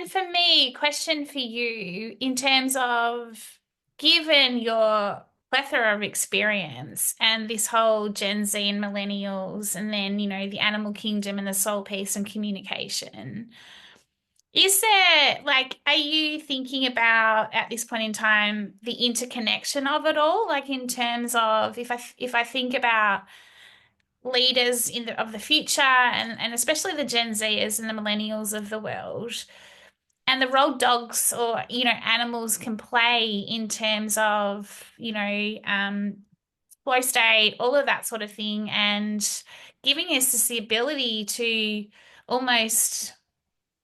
And for me, question for you in terms of given your plethora of experience and this whole Gen Z and millennials, and then, the animal kingdom and the soul piece and communication. Is there, like, are you thinking about at this point in time the interconnection of it all? Like in terms of if I think about leaders of the future and especially the Gen Zers and the millennials of the world and the role dogs or animals can play in terms of flow state, all of that sort of thing, and giving us this the ability to almost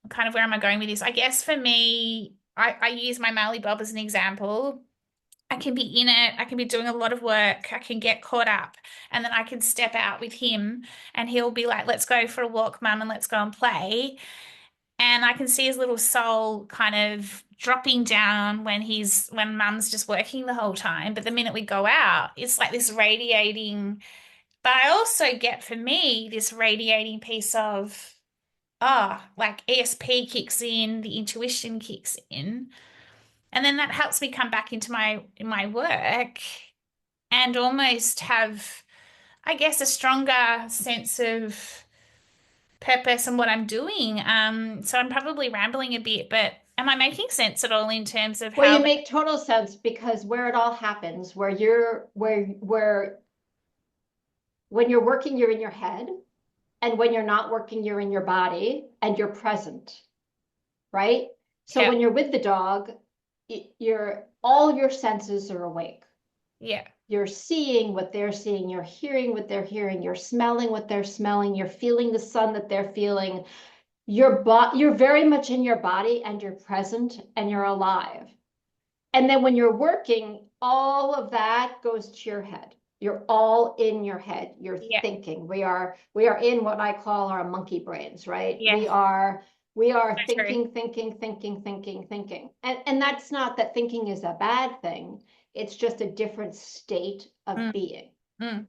kind of where am I going with this? I guess for me, I use my Marley Bob as an example. I can be in it, I can be doing a lot of work, I can get caught up, and then I can step out with him and he'll be like, let's go for a walk, mum, and let's go and play. And I can see his little soul kind of dropping down when mum's just working the whole time. But the minute we go out, it's like this radiating. But I also get for me this radiating piece of, like ESP kicks in, the intuition kicks in. And then that helps me come back into my work and almost have, I guess, a stronger sense of purpose and what I'm doing. So I'm probably rambling a bit, but am I making sense at all in terms of Well, how you that? make total sense because where it all happens, where when you're working, you're in your head, and when you're not working, you're in your body and you're present, right? So Yeah, when you're with the dog, you're all your senses are awake. yeah, You're seeing what they're seeing, you're hearing what they're hearing, you're smelling what they're smelling, you're feeling the sun that they're feeling. You're very much in your body and you're present and you're alive. And then when you're working, all of that goes to your head. You're all in your head. You're yeah, thinking. We are in what I call our monkey brains, right? yeah. We are So true. thinking. And that's not that thinking is a bad thing. It's just a different state of Mm, being. mm,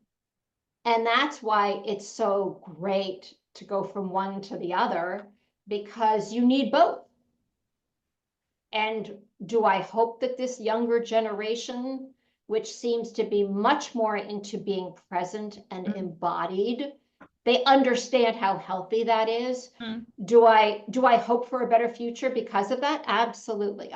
And that's why it's so great to go from one to the other because you need both. And do I hope that this younger generation, which seems to be much more into being present and mm, embodied, they understand how healthy that is? mm. Do I hope for a better future because of that? Absolutely.